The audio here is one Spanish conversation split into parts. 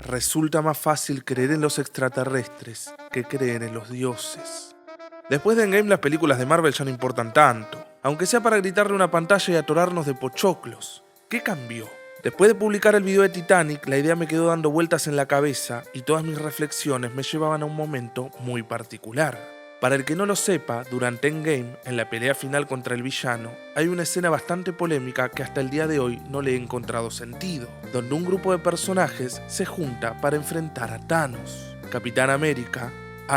resulta más fácil creer en los extraterrestres que creer en los dioses. Después de Endgame, las películas de Marvel ya no importan tanto, aunque sea para gritarle una pantalla y atorarnos de pochoclos. ¿Qué cambió? Después de publicar el video de Titanic, la idea me quedó dando vueltas en la cabeza y todas mis reflexiones me llevaban a un momento muy particular. Para el que no lo sepa, durante Endgame, en la pelea final contra el villano, hay una escena bastante polémica que hasta el día de hoy no le he encontrado sentido, donde un grupo de personajes se junta para enfrentar a Thanos, Capitán América,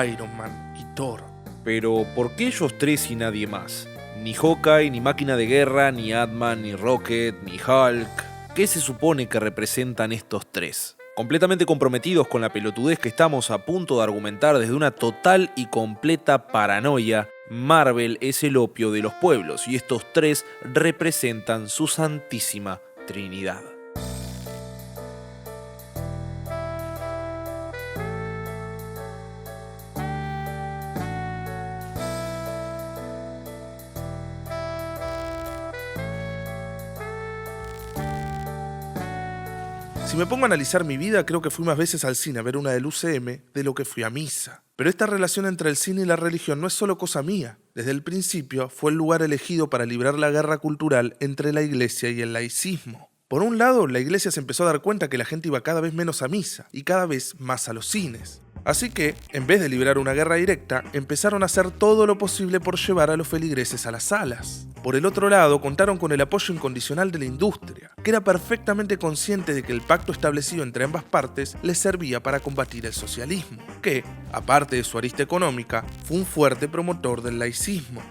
Iron Man y Thor. Pero, ¿por qué ellos tres y nadie más? Ni Hawkeye, ni Máquina de Guerra, ni Ant-Man, ni Rocket, ni Hulk. ¿Qué se supone que representan estos tres? Completamente comprometidos con la pelotudez que estamos a punto de argumentar desde una total y completa paranoia, Marvel es el opio de los pueblos y estos tres representan su santísima Trinidad. Si me pongo a analizar mi vida, creo que fui más veces al cine a ver una del UCM de lo que fui a misa. Pero esta relación entre el cine y la religión no es solo cosa mía. Desde el principio fue el lugar elegido para librar la guerra cultural entre la iglesia y el laicismo. Por un lado, la iglesia se empezó a dar cuenta que la gente iba cada vez menos a misa y cada vez más a los cines. Así que, en vez de librar una guerra directa, empezaron a hacer todo lo posible por llevar a los feligreses a las salas. Por el otro lado, contaron con el apoyo incondicional de la industria, que era perfectamente consciente de que el pacto establecido entre ambas partes les servía para combatir el socialismo, que, aparte de su arista económica, fue un fuerte promotor del laicismo.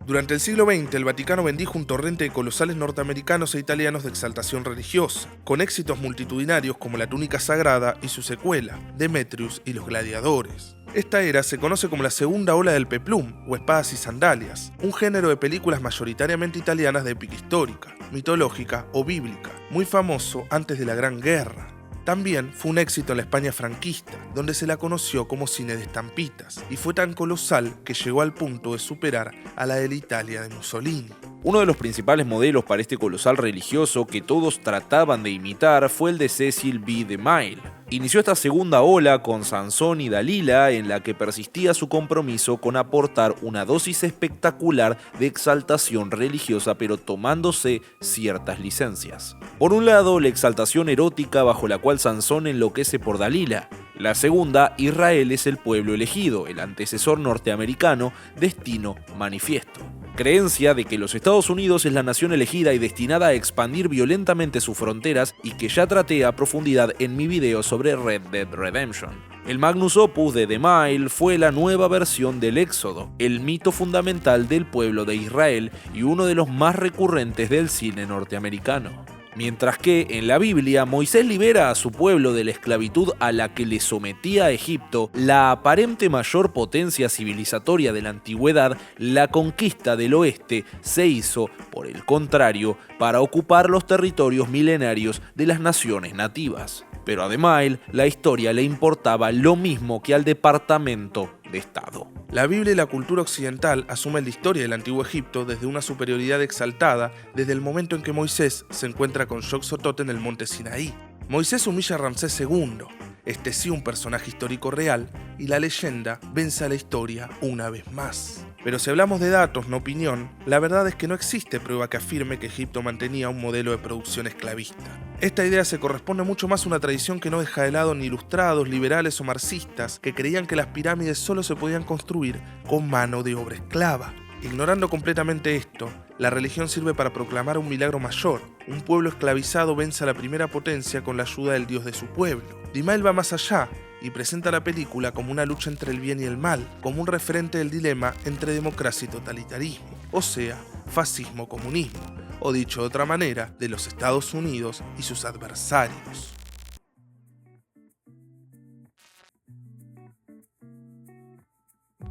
Durante el siglo XX, el Vaticano bendijo un torrente de colosales norteamericanos e italianos de exaltación religiosa, con éxitos multitudinarios como La túnica sagrada y su secuela, Demetrius y los gladiadores. Esta era se conoce como la segunda ola del peplum, o espadas y sandalias, un género de películas mayoritariamente italianas de épica histórica, mitológica o bíblica, muy famoso antes de la Gran Guerra. También fue un éxito en la España franquista, donde se la conoció como cine de estampitas, y fue tan colosal que llegó al punto de superar a la de la Italia de Mussolini. Uno de los principales modelos para este colosal religioso que todos trataban de imitar fue el de Cecil B. DeMille. Inició esta segunda ola con Sansón y Dalila, en la que persistía su compromiso con aportar una dosis espectacular de exaltación religiosa, pero tomándose ciertas licencias. Por un lado, la exaltación erótica bajo la cual Sansón enloquece por Dalila. La segunda, Israel es el pueblo elegido, el antecesor norteamericano, destino manifiesto. Creencia de que los Estados Unidos es la nación elegida y destinada a expandir violentamente sus fronteras y que ya traté a profundidad en mi video sobre Red Dead Redemption. El magnus opus de DeMille fue la nueva versión del Éxodo, el mito fundamental del pueblo de Israel y uno de los más recurrentes del cine norteamericano. Mientras que en la Biblia Moisés libera a su pueblo de la esclavitud a la que le sometía a Egipto, la aparente mayor potencia civilizatoria de la antigüedad, la conquista del oeste se hizo, por el contrario, para ocupar los territorios milenarios de las naciones nativas. Pero a DeMille la historia le importaba lo mismo que al Departamento de Estado. La Biblia y la cultura occidental asumen la historia del antiguo Egipto desde una superioridad exaltada desde el momento en que Moisés se encuentra con Xoxotot en el monte Sinaí. Moisés humilla a Ramsés II, este sí un personaje histórico real, y la leyenda vence a la historia una vez más. Pero si hablamos de datos, no opinión, la verdad es que no existe prueba que afirme que Egipto mantenía un modelo de producción esclavista. Esta idea se corresponde mucho más a una tradición que no deja de lado ni ilustrados, liberales o marxistas que creían que las pirámides solo se podían construir con mano de obra esclava. Ignorando completamente esto, la religión sirve para proclamar un milagro mayor. Un pueblo esclavizado vence a la primera potencia con la ayuda del Dios de su pueblo. DeMille va más allá y presenta la película como una lucha entre el bien y el mal, como un referente del dilema entre democracia y totalitarismo, o sea, fascismo-comunismo, o dicho de otra manera, de los Estados Unidos y sus adversarios.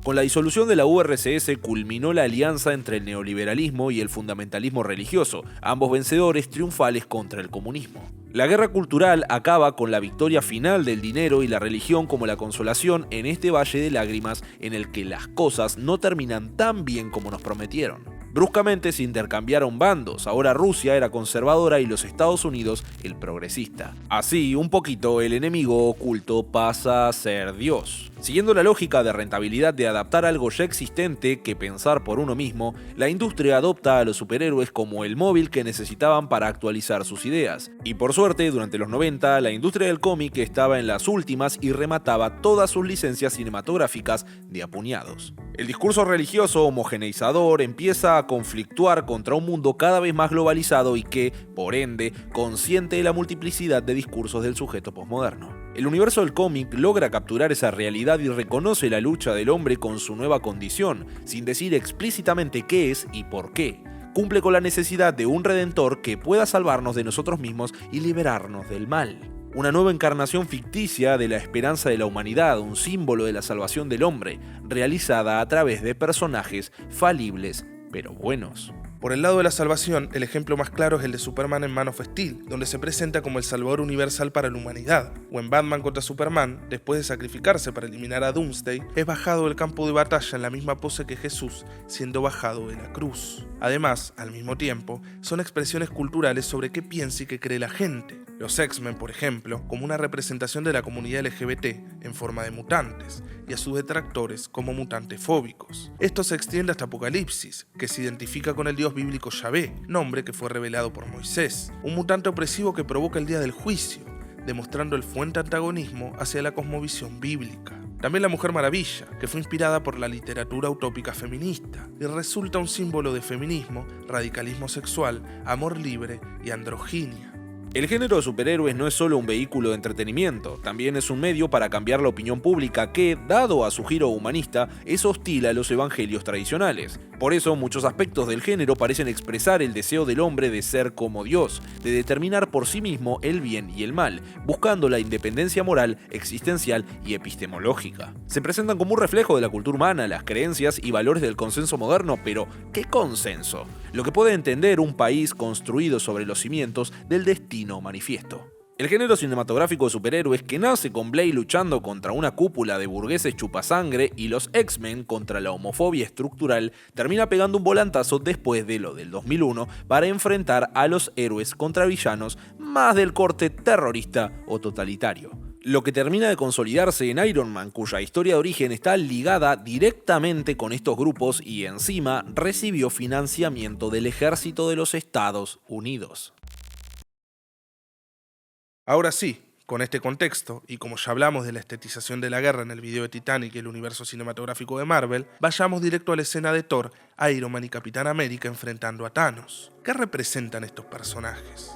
Con la disolución de la URSS culminó la alianza entre el neoliberalismo y el fundamentalismo religioso, ambos vencedores triunfales contra el comunismo. La guerra cultural acaba con la victoria final del dinero y la religión como la consolación en este valle de lágrimas en el que las cosas no terminan tan bien como nos prometieron. Bruscamente se intercambiaron bandos, ahora Rusia era conservadora y los Estados Unidos el progresista. Así, un poquito, el enemigo oculto pasa a ser Dios. Siguiendo la lógica de rentabilidad de adaptar algo ya existente que pensar por uno mismo, la industria adopta a los superhéroes como el móvil que necesitaban para actualizar sus ideas. Y por suerte, durante los 90, la industria del cómic estaba en las últimas y remataba todas sus licencias cinematográficas de a puñados. El discurso religioso homogeneizador empieza a conflictuar contra un mundo cada vez más globalizado y que, por ende, consciente de la multiplicidad de discursos del sujeto posmoderno. El universo del cómic logra capturar esa realidad y reconoce la lucha del hombre con su nueva condición, sin decir explícitamente qué es y por qué. Cumple con la necesidad de un redentor que pueda salvarnos de nosotros mismos y liberarnos del mal. Una nueva encarnación ficticia de la esperanza de la humanidad, un símbolo de la salvación del hombre, realizada a través de personajes falibles pero buenos. Por el lado de la salvación, el ejemplo más claro es el de Superman en Man of Steel, donde se presenta como el salvador universal para la humanidad, o en Batman contra Superman, después de sacrificarse para eliminar a Doomsday, es bajado del campo de batalla en la misma pose que Jesús, siendo bajado de la cruz. Además, al mismo tiempo, son expresiones culturales sobre qué piensa y qué cree la gente. Los X-Men, por ejemplo, como una representación de la comunidad LGBT en forma de mutantes, y a sus detractores como mutantes fóbicos. Esto se extiende hasta Apocalipsis, que se identifica con el dios bíblico Yahvé, nombre que fue revelado por Moisés, un mutante opresivo que provoca el día del juicio, demostrando el fuerte antagonismo hacia la cosmovisión bíblica. También la Mujer Maravilla, que fue inspirada por la literatura utópica feminista, y resulta un símbolo de feminismo, radicalismo sexual, amor libre y androginia. El género de superhéroes no es solo un vehículo de entretenimiento, también es un medio para cambiar la opinión pública que, dado a su giro humanista, es hostil a los evangelios tradicionales. Por eso, muchos aspectos del género parecen expresar el deseo del hombre de ser como Dios, de determinar por sí mismo el bien y el mal, buscando la independencia moral, existencial y epistemológica. Se presentan como un reflejo de la cultura humana, las creencias y valores del consenso moderno, pero ¿qué consenso? Lo que puede entender un país construido sobre los cimientos del destino manifiesto. El género cinematográfico de superhéroes que nace con Blade luchando contra una cúpula de burgueses chupasangre y los X-Men contra la homofobia estructural termina pegando un volantazo después de lo del 2001 para enfrentar a los héroes contra villanos más del corte terrorista o totalitario. Lo que termina de consolidarse en Iron Man, cuya historia de origen está ligada directamente con estos grupos y encima recibió financiamiento del ejército de los Estados Unidos. Ahora sí, con este contexto, y como ya hablamos de la estetización de la guerra en el video de Titanic y el universo cinematográfico de Marvel, vayamos directo a la escena de Thor, Iron Man y Capitán América enfrentando a Thanos. ¿Qué representan estos personajes?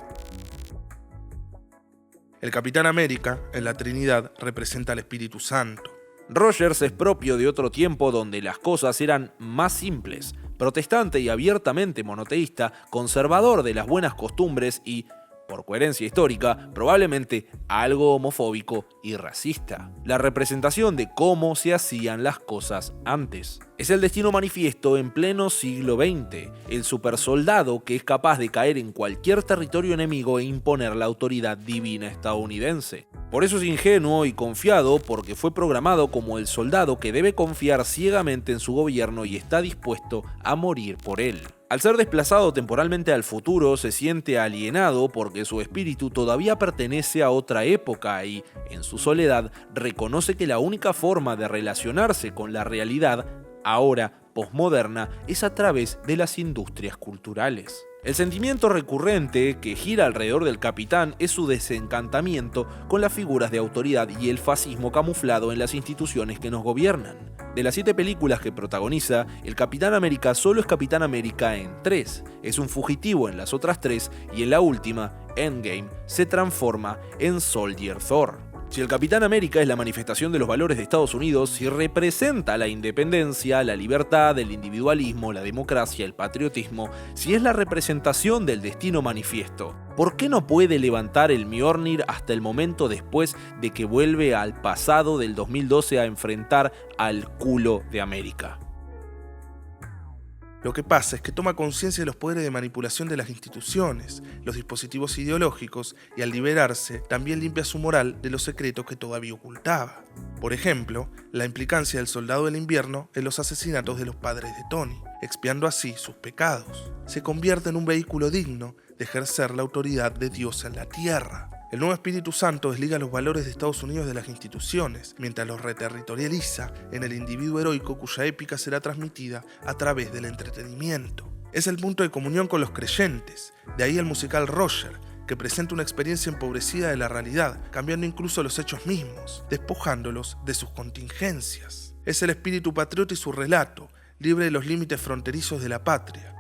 El Capitán América, en la Trinidad, representa al Espíritu Santo. Rogers es propio de otro tiempo donde las cosas eran más simples, protestante y abiertamente monoteísta, conservador de las buenas costumbres y, por coherencia histórica, probablemente algo homofóbico y racista. La representación de cómo se hacían las cosas antes. Es el destino manifiesto en pleno siglo XX, el supersoldado que es capaz de caer en cualquier territorio enemigo e imponer la autoridad divina estadounidense. Por eso es ingenuo y confiado porque fue programado como el soldado que debe confiar ciegamente en su gobierno y está dispuesto a morir por él. Al ser desplazado temporalmente al futuro, se siente alienado porque su espíritu todavía pertenece a otra época y, en su soledad, reconoce que la única forma de relacionarse con la realidad, ahora posmoderna, es a través de las industrias culturales. El sentimiento recurrente que gira alrededor del capitán es su desencantamiento con las figuras de autoridad y el fascismo camuflado en las instituciones que nos gobiernan. De las 7 películas que protagoniza, el Capitán América solo es Capitán América en 3, es un fugitivo en las otras 3 y en la última, Endgame, se transforma en Soldier Thor. Si el Capitán América es la manifestación de los valores de Estados Unidos, si representa la independencia, la libertad, el individualismo, la democracia, el patriotismo, si es la representación del destino manifiesto, ¿por qué no puede levantar el Mjolnir hasta el momento después de que vuelve al pasado del 2012 a enfrentar al culo de América? Lo que pasa es que toma conciencia de los poderes de manipulación de las instituciones, los dispositivos ideológicos, y al liberarse también limpia su moral de los secretos que todavía ocultaba. Por ejemplo, la implicancia del Soldado del Invierno en los asesinatos de los padres de Tony, expiando así sus pecados. Se convierte en un vehículo digno de ejercer la autoridad de Dios en la tierra. El nuevo Espíritu Santo desliga los valores de Estados Unidos de las instituciones, mientras los reterritorializa en el individuo heroico cuya épica será transmitida a través del entretenimiento. Es el punto de comunión con los creyentes, de ahí el musical Roger, que presenta una experiencia empobrecida de la realidad, cambiando incluso los hechos mismos, despojándolos de sus contingencias. Es el espíritu patriota y su relato, libre de los límites fronterizos de la patria.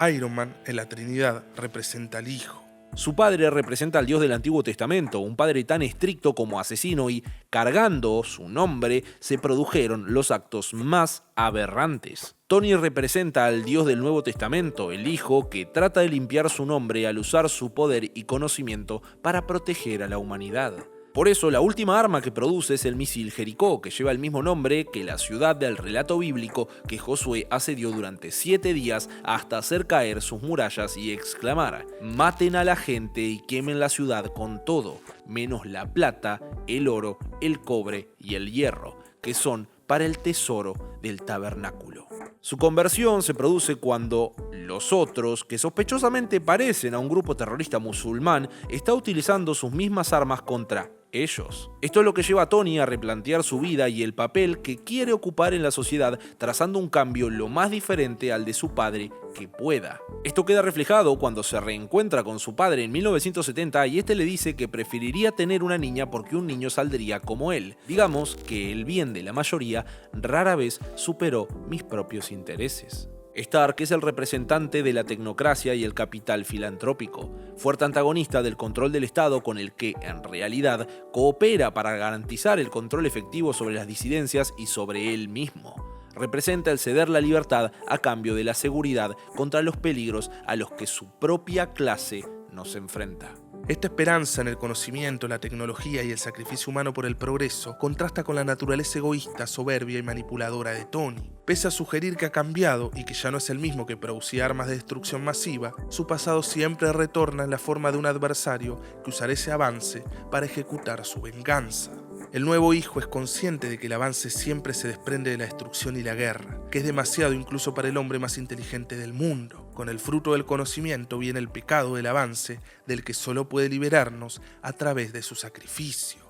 Iron Man, en la Trinidad, representa al Hijo. Su padre representa al Dios del Antiguo Testamento, un padre tan estricto como asesino, y, cargando su nombre, se produjeron los actos más aberrantes. Tony representa al Dios del Nuevo Testamento, el Hijo que trata de limpiar su nombre al usar su poder y conocimiento para proteger a la humanidad. Por eso, la última arma que produce es el misil Jericó, que lleva el mismo nombre que la ciudad del relato bíblico que Josué asedió durante 7 días hasta hacer caer sus murallas y exclamar: «Maten a la gente y quemen la ciudad con todo, menos la plata, el oro, el cobre y el hierro, que son para el tesoro del tabernáculo». Su conversión se produce cuando los otros, que sospechosamente parecen a un grupo terrorista musulmán, está utilizando sus mismas armas contra ellos. Esto es lo que lleva a Tony a replantear su vida y el papel que quiere ocupar en la sociedad, trazando un cambio lo más diferente al de su padre que pueda. Esto queda reflejado cuando se reencuentra con su padre en 1970 y este le dice que preferiría tener una niña porque un niño saldría como él. Digamos que el bien de la mayoría rara vez superó mis propios intereses. Stark es el representante de la tecnocracia y el capital filantrópico, fuerte antagonista del control del Estado con el que, en realidad, coopera para garantizar el control efectivo sobre las disidencias y sobre él mismo. Representa el ceder la libertad a cambio de la seguridad contra los peligros a los que su propia clase nos enfrenta. Esta esperanza en el conocimiento, la tecnología y el sacrificio humano por el progreso contrasta con la naturaleza egoísta, soberbia y manipuladora de Tony. Pese a sugerir que ha cambiado y que ya no es el mismo que producía armas de destrucción masiva, su pasado siempre retorna en la forma de un adversario que usará ese avance para ejecutar su venganza. El nuevo hijo es consciente de que el avance siempre se desprende de la destrucción y la guerra, que es demasiado incluso para el hombre más inteligente del mundo. Con el fruto del conocimiento viene el pecado del avance, del que solo puede liberarnos a través de su sacrificio.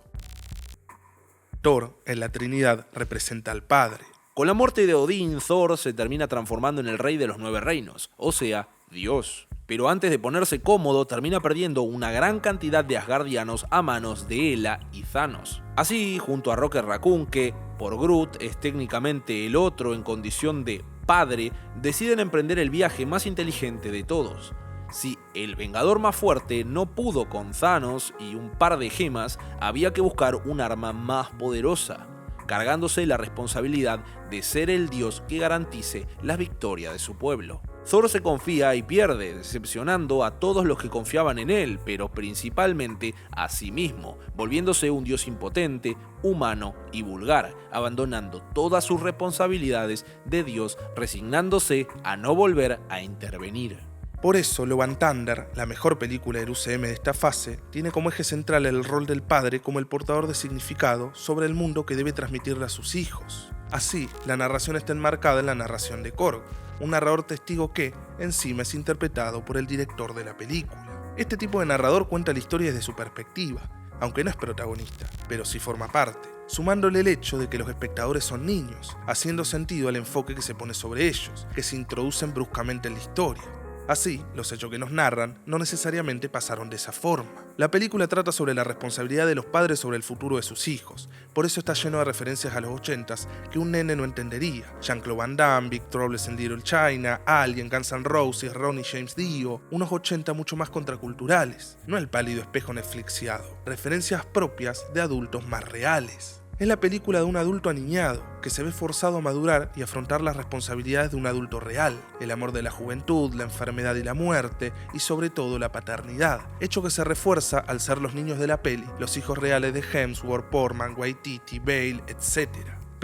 Thor, en la Trinidad, representa al Padre. Con la muerte de Odín, Thor se termina transformando en el rey de los 9 reinos, o sea, Dios. Pero antes de ponerse cómodo, termina perdiendo una gran cantidad de asgardianos a manos de Hela y Thanos. Así, junto a Rocket Raccoon, que, por Groot, es técnicamente el otro en condición de padre, deciden emprender el viaje más inteligente de todos. Si el Vengador más fuerte no pudo con Thanos y un par de gemas, había que buscar un arma más poderosa, cargándose la responsabilidad de ser el dios que garantice la victoria de su pueblo. Thor se confía y pierde, decepcionando a todos los que confiaban en él, pero principalmente a sí mismo, volviéndose un dios impotente, humano y vulgar, abandonando todas sus responsabilidades de dios, resignándose a no volver a intervenir. Por eso, Love and Thunder, la mejor película del UCM de esta fase, tiene como eje central el rol del padre como el portador de significado sobre el mundo que debe transmitirle a sus hijos. Así, la narración está enmarcada en la narración de Korg, un narrador testigo que, encima, es interpretado por el director de la película. Este tipo de narrador cuenta la historia desde su perspectiva, aunque no es protagonista, pero sí forma parte, sumándole el hecho de que los espectadores son niños, haciendo sentido al enfoque que se pone sobre ellos, que se introducen bruscamente en la historia. Así, los hechos que nos narran no necesariamente pasaron de esa forma. La película trata sobre la responsabilidad de los padres sobre el futuro de sus hijos, por eso está lleno de referencias a los 80s que un nene no entendería. Jean-Claude Van Damme, Big Trouble in Little China, Alien, Guns N' Roses, Ronnie James Dio, unos 80 mucho más contraculturales, no el pálido espejo netflixiado, referencias propias de adultos más reales. Es la película de un adulto aniñado, que se ve forzado a madurar y afrontar las responsabilidades de un adulto real, el amor de la juventud, la enfermedad y la muerte, y sobre todo la paternidad, hecho que se refuerza al ser los niños de la peli, los hijos reales de Hemsworth, Portman, Waititi, Bale, etc.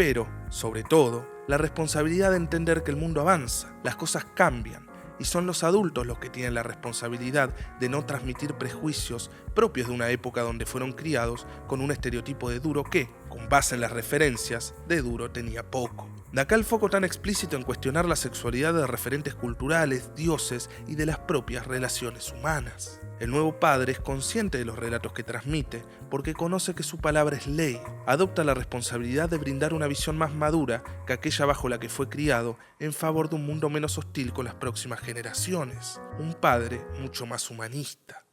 Pero, sobre todo, la responsabilidad de entender que el mundo avanza, las cosas cambian, y son los adultos los que tienen la responsabilidad de no transmitir prejuicios propios de una época donde fueron criados con un estereotipo de duro que, con base en las referencias, de duro tenía poco. De acá el foco tan explícito en cuestionar la sexualidad de referentes culturales, dioses y de las propias relaciones humanas. El nuevo padre es consciente de los relatos que transmite porque conoce que su palabra es ley. Adopta la responsabilidad de brindar una visión más madura que aquella bajo la que fue criado en favor de un mundo menos hostil con las próximas generaciones. Un padre mucho más humanista.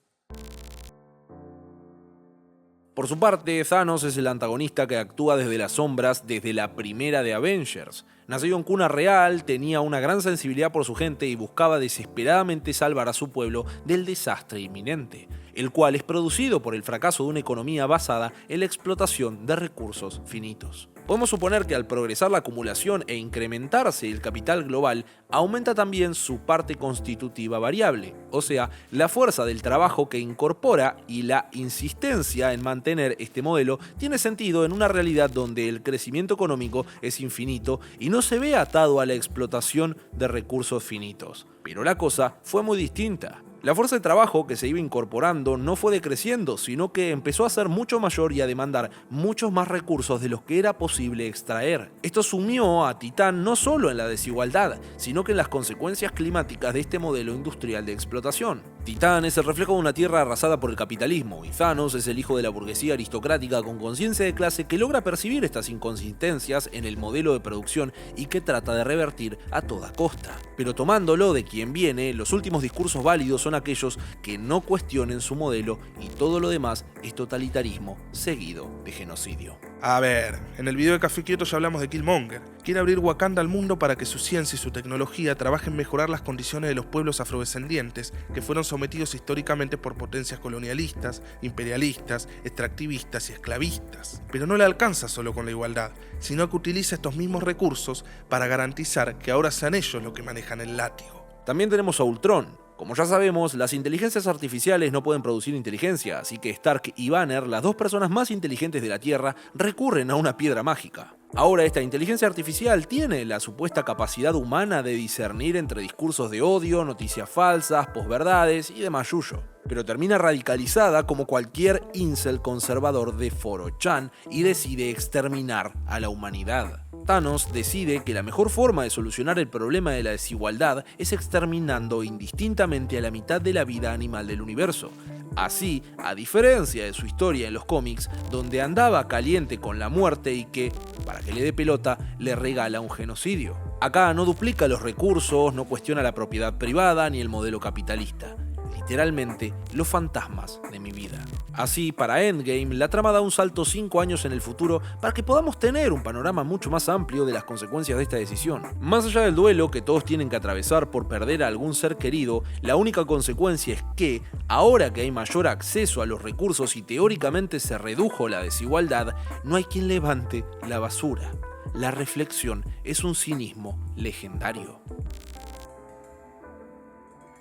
Por su parte, Thanos es el antagonista que actúa desde las sombras desde la primera de Avengers. Nacido en cuna real, tenía una gran sensibilidad por su gente y buscaba desesperadamente salvar a su pueblo del desastre inminente, el cual es producido por el fracaso de una economía basada en la explotación de recursos finitos. Podemos suponer que al progresar la acumulación e incrementarse el capital global, aumenta también su parte constitutiva variable, o sea, la fuerza del trabajo que incorpora y la insistencia en mantener este modelo tiene sentido en una realidad donde el crecimiento económico es infinito y no se ve atado a la explotación de recursos finitos. Pero la cosa fue muy distinta. La fuerza de trabajo que se iba incorporando no fue decreciendo, sino que empezó a ser mucho mayor y a demandar muchos más recursos de los que era posible extraer. Esto sumió a Titán no solo en la desigualdad, sino que en las consecuencias climáticas de este modelo industrial de explotación. Titán es el reflejo de una tierra arrasada por el capitalismo, y Thanos es el hijo de la burguesía aristocrática con conciencia de clase que logra percibir estas inconsistencias en el modelo de producción y que trata de revertir a toda costa. Pero tomándolo de quien viene, los últimos discursos válidos son aquellos que no cuestionen su modelo y todo lo demás es totalitarismo seguido de genocidio. A ver, en el video de Café Kioto ya hablamos de Killmonger. Quiere abrir Wakanda al mundo para que su ciencia y su tecnología trabajen en mejorar las condiciones de los pueblos afrodescendientes que fueron sometidos históricamente por potencias colonialistas, imperialistas, extractivistas y esclavistas. Pero no le alcanza solo con la igualdad, sino que utiliza estos mismos recursos para garantizar que ahora sean ellos los que manejan el látigo. También tenemos a Ultron. Como ya sabemos, las inteligencias artificiales no pueden producir inteligencia, así que Stark y Banner, las dos personas más inteligentes de la Tierra, recurren a una piedra mágica. Ahora esta inteligencia artificial tiene la supuesta capacidad humana de discernir entre discursos de odio, noticias falsas, posverdades y demás yuyo, pero termina radicalizada como cualquier incel conservador de 4chan y decide exterminar a la humanidad. Thanos decide que la mejor forma de solucionar el problema de la desigualdad es exterminando indistintamente a la mitad de la vida animal del universo. Así, a diferencia de su historia en los cómics, donde andaba caliente con la muerte y que, para que le dé pelota, le regala un genocidio. Acá no duplica los recursos, no cuestiona la propiedad privada ni el modelo capitalista. Literalmente, los fantasmas de mi vida. Así, para Endgame, la trama da un salto 5 años en el futuro para que podamos tener un panorama mucho más amplio de las consecuencias de esta decisión. Más allá del duelo que todos tienen que atravesar por perder a algún ser querido, la única consecuencia es que, ahora que hay mayor acceso a los recursos y teóricamente se redujo la desigualdad, no hay quien levante la basura. La reflexión es un cinismo legendario.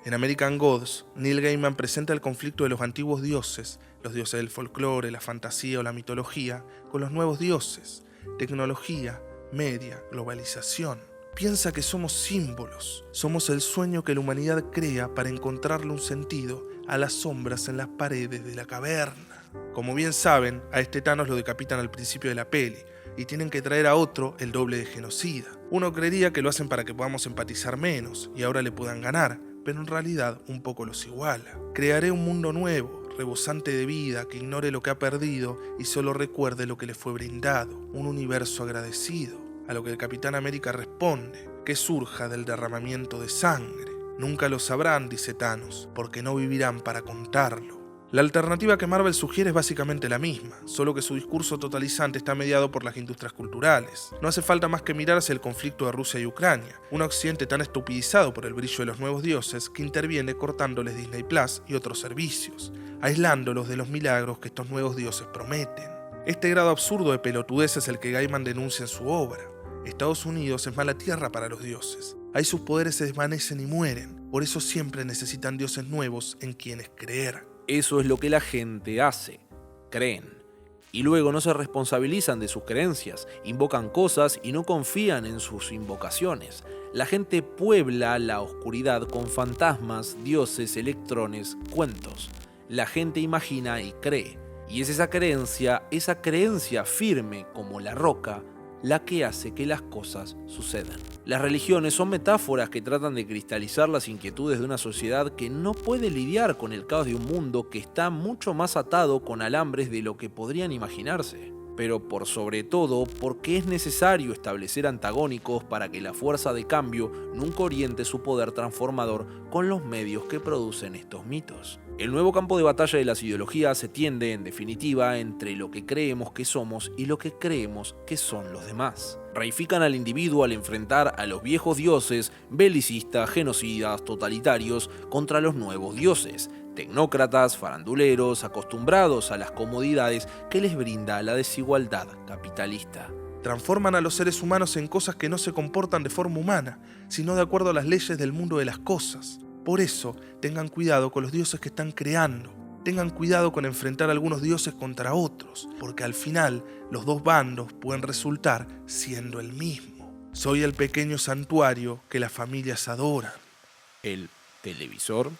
En American Gods, Neil Gaiman presenta el conflicto de los antiguos dioses, los dioses del folclore, la fantasía o la mitología, con los nuevos dioses, tecnología, media, globalización. Piensa que somos símbolos, somos el sueño que la humanidad crea para encontrarle un sentido a las sombras en las paredes de la caverna. Como bien saben, a este Thanos lo decapitan al principio de la peli, y tienen que traer a otro el doble de genocida. Uno creería que lo hacen para que podamos empatizar menos, y ahora le puedan ganar, pero en realidad un poco los iguala. Crearé un mundo nuevo, rebosante de vida, que ignore lo que ha perdido y solo recuerde lo que le fue brindado, un universo agradecido. A lo que el Capitán América responde, que surja del derramamiento de sangre. Nunca lo sabrán, dice Thanos, porque no vivirán para contarlo. La alternativa que Marvel sugiere es básicamente la misma, solo que su discurso totalizante está mediado por las industrias culturales. No hace falta más que mirar hacia el conflicto de Rusia y Ucrania, un occidente tan estupidizado por el brillo de los nuevos dioses que interviene cortándoles Disney Plus y otros servicios, aislándolos de los milagros que estos nuevos dioses prometen. Este grado absurdo de pelotudez es el que Gaiman denuncia en su obra. Estados Unidos es mala tierra para los dioses. Ahí sus poderes se desvanecen y mueren, por eso siempre necesitan dioses nuevos en quienes creer. Eso es lo que la gente hace. Creen. y luego no se responsabilizan de sus creencias, invocan cosas y no confían en sus invocaciones. La gente puebla la oscuridad con fantasmas, dioses, electrones, cuentos. La gente imagina y cree, y es esa creencia firme como la roca, la que hace que las cosas sucedan. Las religiones son metáforas que tratan de cristalizar las inquietudes de una sociedad que no puede lidiar con el caos de un mundo que está mucho más atado con alambres de lo que podrían imaginarse. Pero por sobre todo, porque es necesario establecer antagónicos para que la fuerza de cambio nunca oriente su poder transformador con los medios que producen estos mitos. El nuevo campo de batalla de las ideologías se tiende, en definitiva, entre lo que creemos que somos y lo que creemos que son los demás. Reifican al individuo al enfrentar a los viejos dioses, belicistas, genocidas, totalitarios, contra los nuevos dioses, tecnócratas, faranduleros, acostumbrados a las comodidades que les brinda la desigualdad capitalista. Transforman a los seres humanos en cosas que no se comportan de forma humana, sino de acuerdo a las leyes del mundo de las cosas. Por eso, tengan cuidado con los dioses que están creando. Tengan cuidado con enfrentar a algunos dioses contra otros, porque al final los dos bandos pueden resultar siendo el mismo. Soy el pequeño santuario que las familias adoran. El televisor